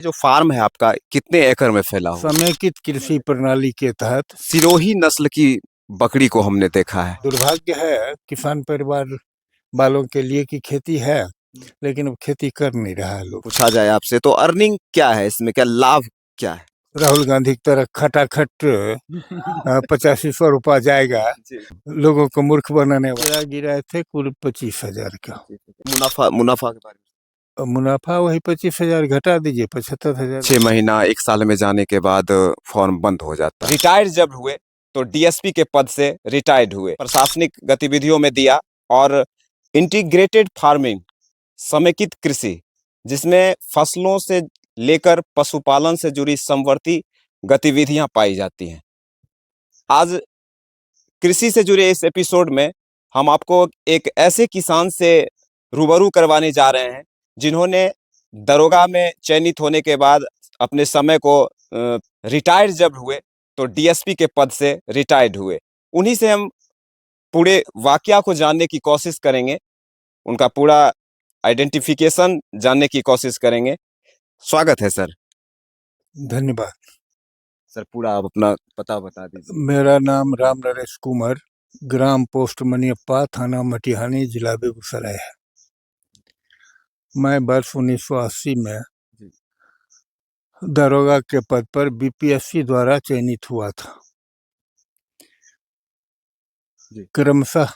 जो फार्म है आपका कितने एकड़ में फैला हुआ? समेकित कृषि प्रणाली के तहत सिरोही नस्ल की बकरी को हमने देखा है। दुर्भाग्य है किसान परिवार वालों के लिए कि खेती है लेकिन अब खेती कर नहीं रहा है लोग। पूछा जाए आपसे तो अर्निंग क्या है इसमें, क्या लाभ क्या है? राहुल गांधी की तरह खटाखट 8500 रुपया जाएगा, लोगों को मूर्ख बनाने वाला। गिराए थे कुल 25,000 का। मुनाफा मुनाफा के बारे में और मुनाफा वही 25,000 घटा दीजिए 75,000। 6 महीना 1 साल में जाने के बाद फॉर्म बंद हो जाता है। रिटायर जब हुए तो डीएसपी के पद से रिटायर्ड हुए, प्रशासनिक गतिविधियों में दिया और इंटीग्रेटेड फार्मिंग समेकित कृषि जिसमें फसलों से लेकर पशुपालन से जुड़ी समवर्ती गतिविधियां पाई जाती हैं। आज कृषि से जुड़े इस एपिसोड में हम आपको एक ऐसे किसान से रूबरू करवाने जा रहे हैं जिन्होंने दरोगा में चयनित होने के बाद अपने समय को रिटायर जब हुए तो डीएसपी के पद से रिटायर्ड हुए। उन्हीं से हम पूरे वाकया को जानने की कोशिश करेंगे, उनका पूरा आइडेंटिफिकेशन जानने की कोशिश करेंगे। स्वागत है सर। धन्यवाद सर, पूरा आप अपना पता बता दीजिए। मेरा नाम राम नरेश कुमार, ग्राम पोस्ट मनियप्पा, थाना मटिहानी, जिला बेगूसराय है। मैं वर्ष 1980 में दरोगा के पद पर बीपीएससी द्वारा चयनित हुआ था। क्रमशः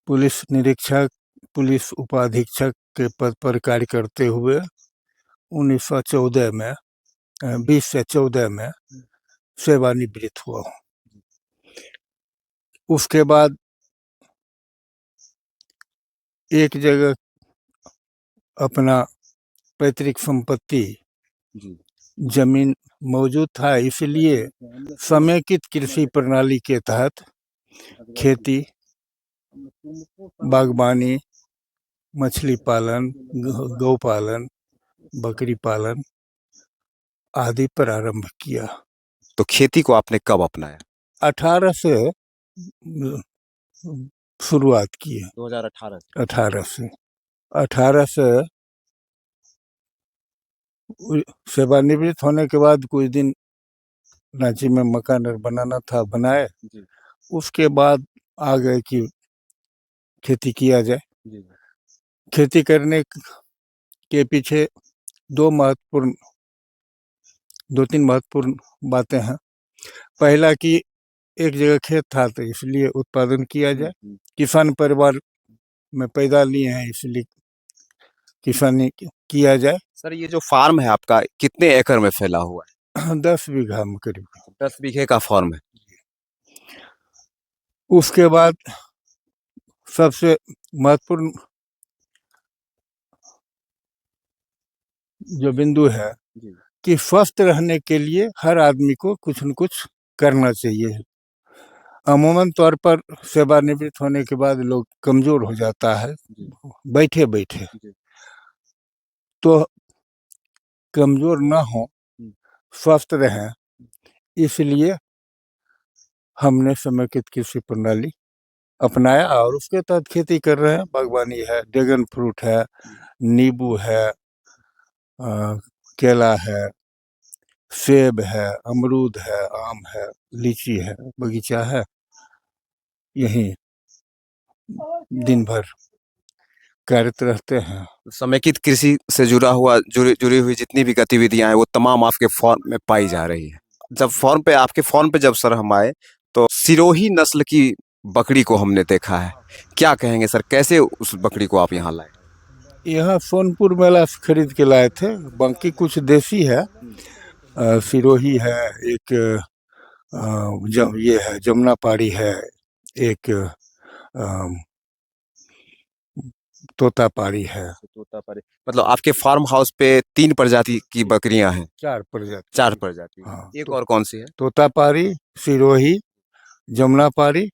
पुलिस निरीक्षक, पुलिस उपाधीक्षक के पद पर कार्य करते हुए 1914 में 20 से 14 में सेवानिवृत्त हुआ हूँ। उसके बाद एक जगह अपना पैतृक संपत्ति जमीन मौजूद था, इसलिए समेकित कृषि प्रणाली के तहत खेती, बागवानी, मछली पालन, गौ पालन, बकरी पालन आदि प्रारंभ किया। तो खेती को आपने कब अपनाया? 18 से शुरुआत की है। 2018 से 18 से सेवानिवृत्त होने के बाद कुछ दिन रांची में मकान बनाना था, बनाए। उसके बाद आ गए कि खेती किया जाए। खेती करने के पीछे दो तीन महत्वपूर्ण बातें हैं। पहला कि एक जगह खेत था तो इसलिए उत्पादन किया जाए, किसान परिवार में पैदा लिए हैं इसलिए किसानी किया जाए। सर, ये जो फार्म है आपका कितने एकड़ में फैला हुआ है? 10 बीघा में करीब। 10 बीघे का फार्म है। उसके बाद सबसे महत्वपूर्ण जो बिंदु है कि स्वस्थ रहने के लिए हर आदमी को कुछ न कुछ करना चाहिए। अमूमन तौर पर सेवानिवृत्त होने के बाद लोग कमजोर हो जाता है बैठे बैठे, तो कमजोर ना हो, स्वस्थ रहें, इसलिए हमने समेकित कृषि प्रणाली अपनाया और उसके तहत खेती कर रहे हैं। बागवानी है, ड्रैगन फ्रूट है, नींबू है, केला है, सेब है, अमरूद है, आम है, लीची है, बगीचा है। यहीं दिन भर कार्यरत रहते हैं। समेकित कृषि से जुड़ी हुई जितनी भी गतिविधियां हैं वो तमाम आपके फॉर्म में पाई जा रही है। जब आपके फॉर्म पे जब सर हम आए तो सिरोही नस्ल की बकरी को हमने देखा है। क्या कहेंगे सर, कैसे उस बकरी को आप यहाँ लाए? यहाँ सोनपुर मेला से खरीद के लाए थे, बाकी कुछ देसी है। सिरोही है, एक ये है जमुना पारी है, एक तोता पारी है। मतलब आपके फार्म हाउस पे 3 प्रजाति की बकरियां हैं? 4 प्रजाति। 4 प्रजाति। हाँ, एक और कौन सी है? तोता पारी, सिरोही, जमुना पारी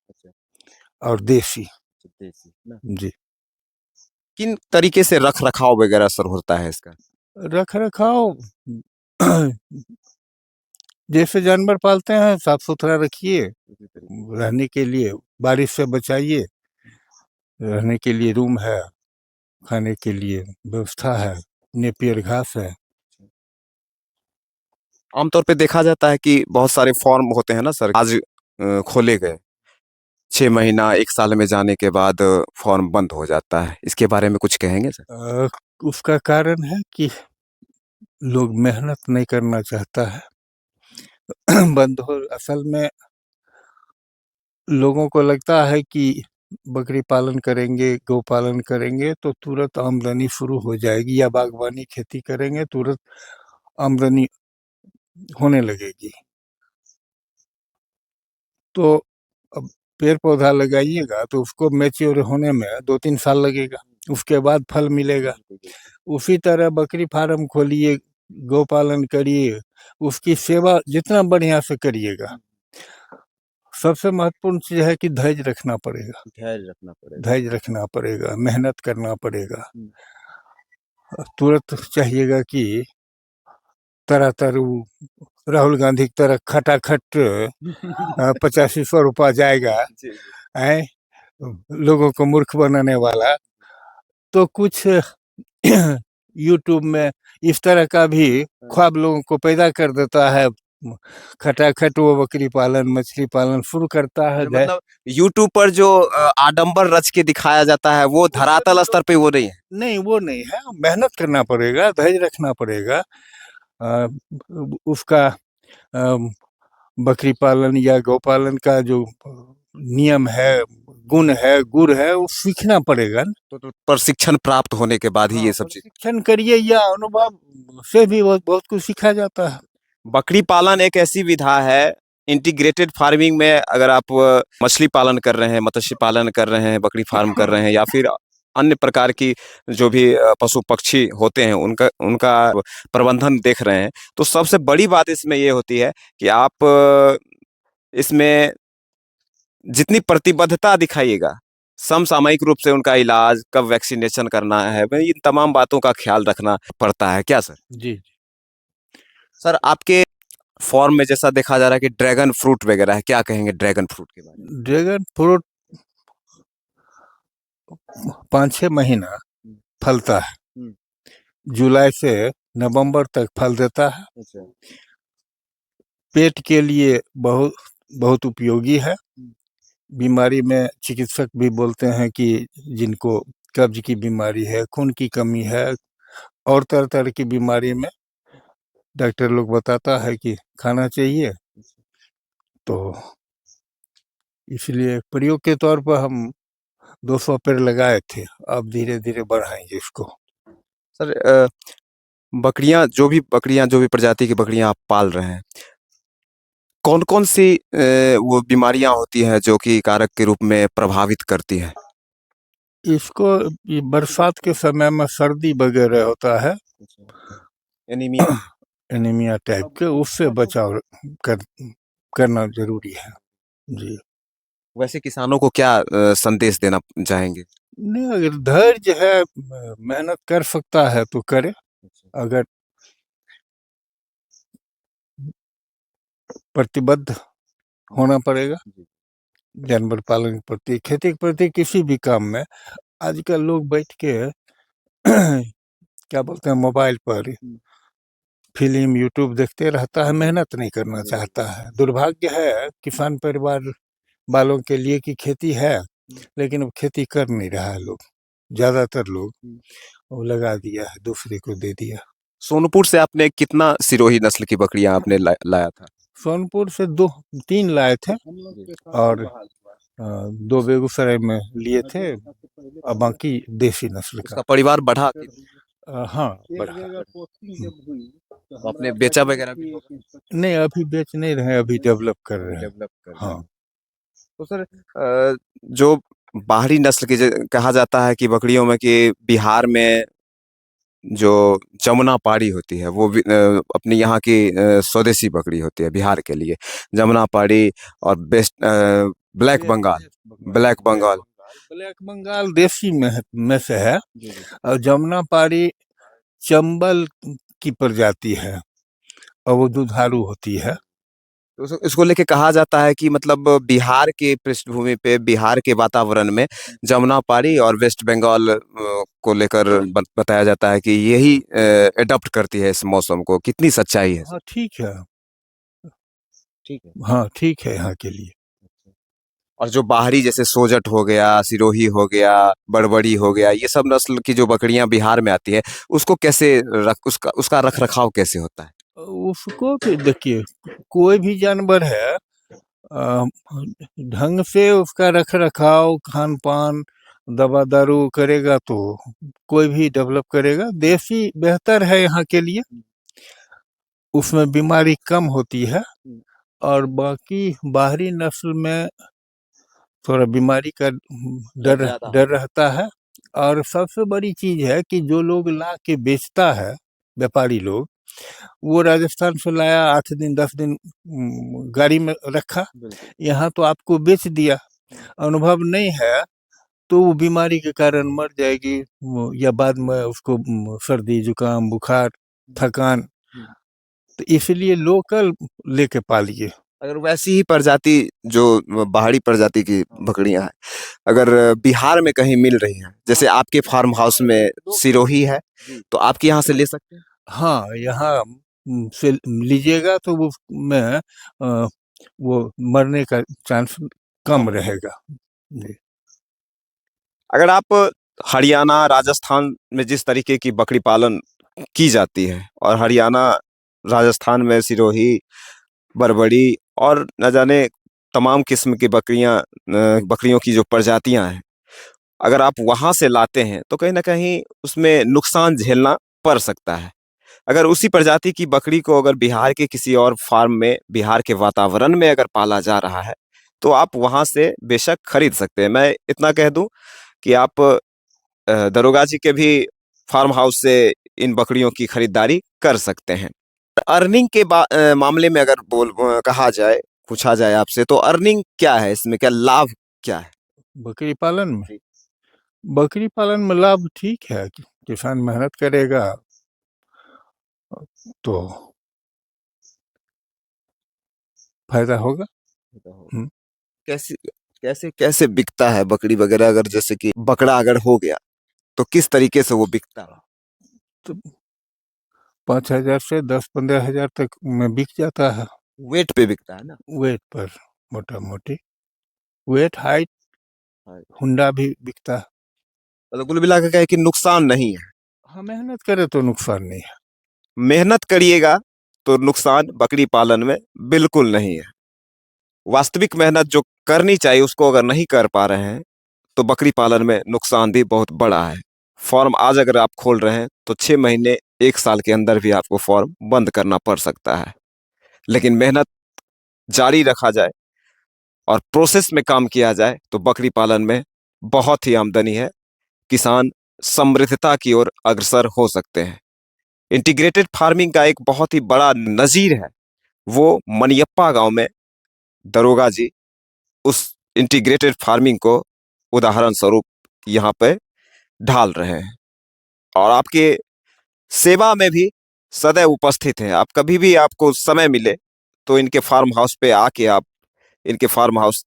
और देसी। जी। किन तरीके से रख रखाव वगैरह सर होता है इसका? रख रखाव जैसे जानवर पालते हैं साफ सुथरा रखिए, रहने के लिए बारिश से बचाइए, रहने के लिए रूम है, खाने के लिए व्यवस्था है, नेपियर घास है, आमतौर पे देखा जाता है कि बहुत सारे फॉर्म होते हैं ना सर, आज खोले गए, 6 महीना 1 साल में जाने के बाद फॉर्म बंद हो जाता है, इसके बारे में कुछ कहेंगे सर? उसका कारण है कि लोग मेहनत नहीं करना चाहता है। बंद हो, असल में लोगों को लगता है कि बकरी पालन करेंगे, गौ पालन करेंगे तो तुरंत आमदनी शुरू हो जाएगी, या बागवानी खेती करेंगे तुरंत आमदनी होने लगेगी। तो अब पेड़ पौधा लगाइएगा तो उसको मैच्योर होने में 2-3 साल लगेगा, उसके बाद फल मिलेगा। उसी तरह बकरी फार्म खोलिए, गौ पालन करिए, उसकी सेवा जितना बढ़िया से करिएगा। सबसे महत्वपूर्ण चीज़ है कि धैर्य रखना पड़ेगा, धैर्य रखना पड़ेगा, मेहनत करना पड़ेगा। तुरंत चाहिएगा कि तरह राहुल गांधी की तरह खटाखट 8500 रुपया जाएगा, है लोगों को मूर्ख बनाने वाला। तो कुछ यूट्यूब में इस तरह का भी ख्वाब लोगों को पैदा कर देता है, खटाखट वो बकरी पालन मछली पालन शुरू करता है। मतलब यूट्यूब पर जो आडंबर रच के दिखाया जाता है वो धरातल स्तर पे वो नहीं है। नहीं, वो नहीं है, मेहनत करना पड़ेगा, धैर्य रखना पड़ेगा। उसका बकरी पालन या गौ पालन का जो नियम है, गुण है, गुर है, वो सीखना पड़ेगा। तो प्रशिक्षण प्राप्त होने के बाद ही ये सब चीज। प्रशिक्षण करिए या अनुभव से भी बहुत कुछ सीखा जाता है। बकरी पालन एक ऐसी विधा है, इंटीग्रेटेड फार्मिंग में अगर आप मछली पालन कर रहे हैं, मत्स्य पालन कर रहे हैं, बकरी फार्म कर रहे हैं या फिर अन्य प्रकार की जो भी पशु पक्षी होते हैं उनका उनका प्रबंधन देख रहे हैं, तो सबसे बड़ी बात इसमें ये होती है कि आप इसमें जितनी प्रतिबद्धता दिखाइएगा, समसामयिक रूप से उनका इलाज, कब वैक्सीनेशन करना है, इन तमाम बातों का ख्याल रखना पड़ता है। क्या सर? जी सर आपके फॉर्म में जैसा देखा जा रहा है कि ड्रैगन फ्रूट वगैरह है, क्या कहेंगे ड्रैगन फ्रूट के बारे में? ड्रैगन फ्रूट 5-6 महीना फलता है, जुलाई से नवंबर तक फल देता है। पेट के लिए बहुत बहुत उपयोगी है। बीमारी में चिकित्सक भी बोलते हैं कि जिनको कब्ज की बीमारी है, खून की कमी है और तरह तरह की बीमारी में डॉक्टर लोग बताता है कि खाना चाहिए। तो इसलिए प्रयोग के तौर पर हम 200 पेड़ लगाए थे, अब धीरे धीरे बढ़ाएंगे इसको। सर बकरियां जो भी प्रजाति की बकरियां आप पाल रहे हैं, कौन कौन सी वो बीमारियां होती हैं जो कि कारक के रूप में प्रभावित करती हैं? इसको ये बरसात के समय में सर्दी वगैरह होता है, एनीमिया। एनीमिया टाइप के, उससे बचाव करना जरूरी है जी। वैसे किसानों को क्या संदेश देना चाहेंगे? नहीं, अगर धैर्य है, मेहनत कर सकता है तो करे। अगर प्रतिबद्ध होना पड़ेगा जानवर पालन के प्रति, खेती के प्रति, किसी भी काम में। आजकल लोग बैठ के क्या बोलते हैं, मोबाइल पर फिल्म यूट्यूब देखते रहता है, मेहनत नहीं करना चाहता है। दुर्भाग्य है किसान परिवार वालों के लिए कि खेती है लेकिन अब खेती कर नहीं रहा है लोग, ज्यादातर लोग वो लगा दिया है, दूसरे को दे दिया। सोनपुर से आपने कितना सिरोही नस्ल की बकरियां आपने लाया था? सोनपुर से 2-3 लाए थे और 2 बेगूसराय में लिए थे और बाकी देसी नस्ल का। उसका परिवार बढ़ा कि? हाँ, बढ़ा। तो आपने बेचा वगैरह भी? नहीं, अभी बेच नहीं रहे, अभी डेवलप कर रहे हैं। डेवलप कर रहे हैं। हाँ, तो सर जो बाहरी नस्ल की कहा जाता है कि बकरियों में कि बिहार में जो जमुना पाड़ी होती है वो भी, अपनी यहाँ की स्वदेशी बकरी होती है बिहार के लिए, जमुना पाड़ी और बेस्ट black Bengal. Black Bengal black Bengal देसी में से है और जमुना पाड़ी चंबल की प्रजाति है और वो दुधारू होती है। तो इसको लेके कहा जाता है कि मतलब बिहार के पृष्ठभूमि पे, बिहार के वातावरण में जमुना पारी और वेस्ट बंगाल को लेकर बताया जाता है कि यही अडॉप्ट करती है इस मौसम को। कितनी सच्चाई है? हाँ ठीक है। ठीक है। हाँ ठीक है यहाँ के लिए। और जो बाहरी जैसे सोजट हो गया, सिरोही हो गया, बड़बड़ी हो गया, ये सब नस्ल की जो बकरियां बिहार में आती है, उसको कैसे उसका उसका रख रखाव कैसे होता है? उसको भी देखिए, कोई भी जानवर है, अ, ढंग से उसका रख रखाव, खान पान, दवा दारू करेगा तो कोई भी डेवलप करेगा। देसी बेहतर है यहाँ के लिए, उसमें बीमारी कम होती है। और बाकी बाहरी नस्ल में थोड़ा बीमारी का डर ज्यादा डर रहता है। और सबसे बड़ी चीज है कि जो लोग ला के बेचता है, व्यापारी लोग, वो राजस्थान से लाया, 8 दिन 10 दिन गाड़ी में रखा, यहाँ तो आपको बेच दिया, अनुभव नहीं है, तो वो बीमारी के कारण मर जाएगी, या बाद में उसको सर्दी जुकाम बुखार थकान। तो इसलिए लोकल लेके पालिए। अगर वैसी ही प्रजाति जो बाहरी प्रजाति की बकरियां हैं, अगर बिहार में कहीं मिल रही हैं, जैसे आपके फार्म हाउस में सिरोही है, तो आपके यहाँ से ले सकते हैं? हाँ यहाँ से लीजिएगा तो वो में वो मरने का चांस कम रहेगा जी। अगर आप हरियाणा, राजस्थान में जिस तरीके की बकरी पालन की जाती है, और हरियाणा राजस्थान में सिरोही, बरबड़ी और न जाने तमाम किस्म की बकरियों की जो प्रजातियां हैं, अगर आप वहां से लाते हैं तो कहीं ना कहीं उसमें नुकसान झेलना पड़ सकता है। अगर उसी प्रजाति की बकरी को अगर बिहार के किसी और फार्म में, बिहार के वातावरण में अगर पाला जा रहा है, तो आप वहां से बेशक खरीद सकते हैं। मैं इतना कह दूं कि आप दरोगा जी के भी फार्म हाउस से इन बकरियों की खरीदारी कर सकते हैं। अर्निंग के मामले में अगर कहा जाए, पूछा जाए आपसे, तो अर्निंग क्या है इसमें, क्या लाभ क्या है? बकरी पालन में, बकरी पालन में लाभ ठीक है, किसान मेहनत करेगा तो फायदा होगा। हम्म। कैसे कैसे कैसे बिकता है बकरी वगैरह? अगर जैसे कि बकरा अगर हो गया, तो किस तरीके से वो बिकता है? तो 5,000 से 10-15 हज़ार तक में बिक जाता है। वेट पे बिकता है ना? वेट पर, मोटा मोटी वेट हाइट हाँ। हुंडा भी बिकता है। मतलब कुल मिला के कहे कि नुकसान नहीं है। हाँ मेहनत करे तो नुकसान नहीं है। मेहनत करिएगा तो नुकसान बकरी पालन में बिल्कुल नहीं है। वास्तविक मेहनत जो करनी चाहिए उसको अगर नहीं कर पा रहे हैं, तो बकरी पालन में नुकसान भी बहुत बड़ा है। फॉर्म आज अगर आप खोल रहे हैं तो 6 महीने, 1 साल के अंदर भी आपको फॉर्म बंद करना पड़ सकता है। लेकिन मेहनत जारी रखा जाए और प्रोसेस में काम किया जाए तो बकरी पालन में बहुत ही आमदनी है। किसान समृद्धता की ओर अग्रसर हो सकते हैं। इंटीग्रेटेड फार्मिंग का एक बहुत ही बड़ा नजीर है, वो मनियप्पा गांव में दरोगा जी उस इंटीग्रेटेड फार्मिंग को उदाहरण स्वरूप यहाँ पे ढाल रहे हैं, और आपके सेवा में भी सदैव उपस्थित हैं। आप कभी भी आपको समय मिले तो इनके फार्म हाउस पे आके आप इनके फार्म हाउस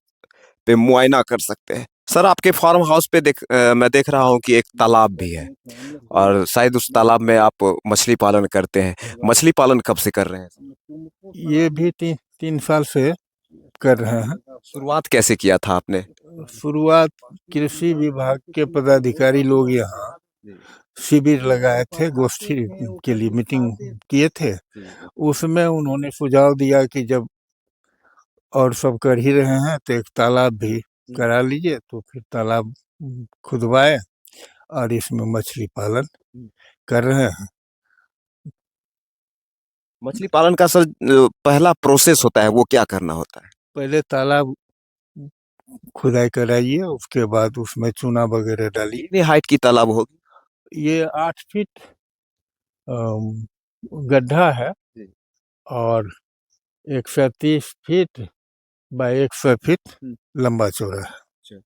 पे मुआयना कर सकते हैं। सर, आपके फार्म हाउस पे मैं देख रहा हूँ कि एक तालाब भी है, और शायद उस तालाब में आप मछली पालन करते हैं। मछली पालन कब से कर रहे हैं? ये भी 3 साल से कर रहे हैं। शुरुआत कैसे किया था आपने? शुरुआत कृषि विभाग के पदाधिकारी लोग यहाँ शिविर लगाए थे, गोष्ठी के लिए मीटिंग किए थे। उसमें उन्होंने सुझाव दिया कि जब और सब कर ही रहे हैं तो एक तालाब भी करा लीजिए। तो फिर तालाब खुदवाए और इसमें मछली पालन कर रहे हैं। मछली पालन का सर पहला प्रोसेस होता है, वो क्या करना होता है? पहले तालाब खुदाई कराइए, उसके बाद उसमें चूना वगैरह डालिए। कितनी हाइट की तालाब होगी? ये 8 फीट गड्ढा है, और 130 फीट बाय 100 फीट लंबा चौड़ा है।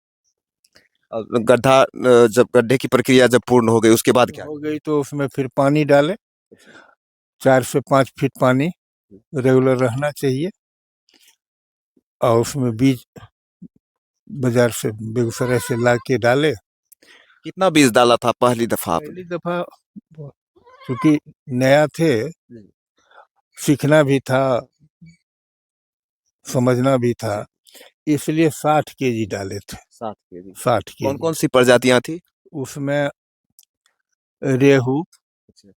गड्ढा जब गड्ढे की प्रक्रिया जब पूर्ण हो गई उसके बाद क्या? हो गई तो उसमें फिर पानी डाले, 4 से 5 फीट पानी रेगुलर रहना चाहिए। और उसमें बीज बाजार से बेगूसराय से ला के डाले। कितना बीज डाला था पहली दफा आपने? पहली दफा क्योंकि नया थे, सीखना भी था, समझना भी था, इसलिए 60 केजी डाले थे। 7 केजी। 60 कौन केजी कौन सी प्रजातियां थी? उसमें रेहू,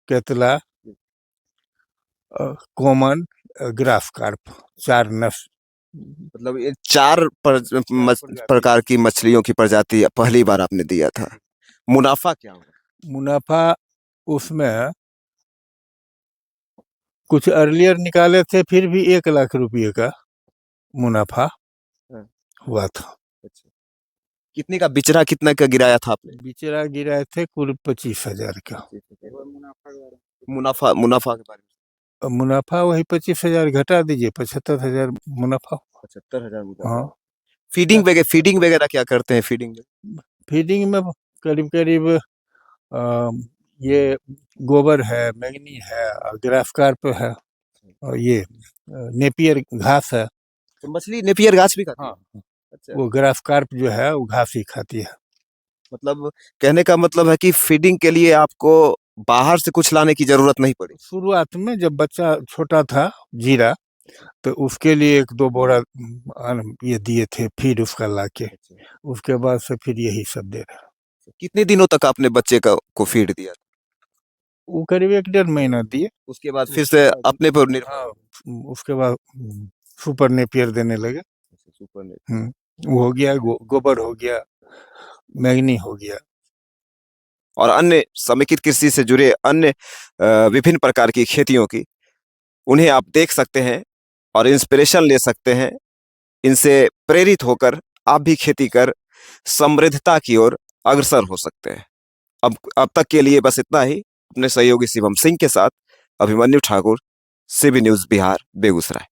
केतला, कॉमन, ग्रास कार्प, 4 नस्ल। मतलब ये 4 प्रकार की मछलियों की प्रजाति पहली बार आपने दिया था। मुनाफा क्या हुआ? मुनाफा उसमें कुछ अर्लियर निकाले थे, फिर भी 1 लाख रुपये का मुनाफा हाँ। हुआ था। अच्छा। कितने का बिचरा, कितना का गिराया था आपने? बिचरा गिराए थे कुल 25,000 का। मुनाफा मुनाफा के बारे में? अब मुनाफा वही 25,000 घटा दीजिए, 75,000 मुनाफा। 75,000। हाँ, फीडिंग वगैरह क्या करते हैं फीडिंग में? फीडिंग में करीब करीब ये गोबर है, मैंगनी है, और ग्रास कार्प है, और ये नेपियर घास है। तो मछली नेपियर घास भी खाती है? हाँ, अच्छा। वो ग्रास कार्प जो है वो घास ही खाती है। मतलब कहने का मतलब है कि फीडिंग के लिए आपको बाहर से कुछ लाने की जरूरत नहीं पड़ी? शुरुआत में जब बच्चा छोटा था, जीरा, तो उसके लिए 1-2 बोरा ये दिए थे फीड उसका लाके। उसके बाद से फिर यही सब दे रहे हैं। कितने दिनों तक आपने बच्चे को फीड दिया? वो करीब 1-1.5 महीना दिए। उसके बाद फिर से अपने पर निर्भर? हाँ, उसके बाद सुपर नेपियर देने लगे। Super net. वो हो गया, गोबर हो गया, मैंगनी हो गया। और अन्य समेकित कृषि से जुड़े अन्य विभिन्न प्रकार की खेतियों की, उन्हें आप देख सकते हैं और इंस्पिरेशन ले सकते हैं। इनसे प्रेरित होकर आप भी खेती कर समृद्धता की ओर अग्रसर हो सकते हैं। अब तक के लिए बस इतना ही। अपने सहयोगी शिवम सिंह के साथ अभिमन्यु ठाकुर, सीबी न्यूज़ बिहार, बेगूसराय।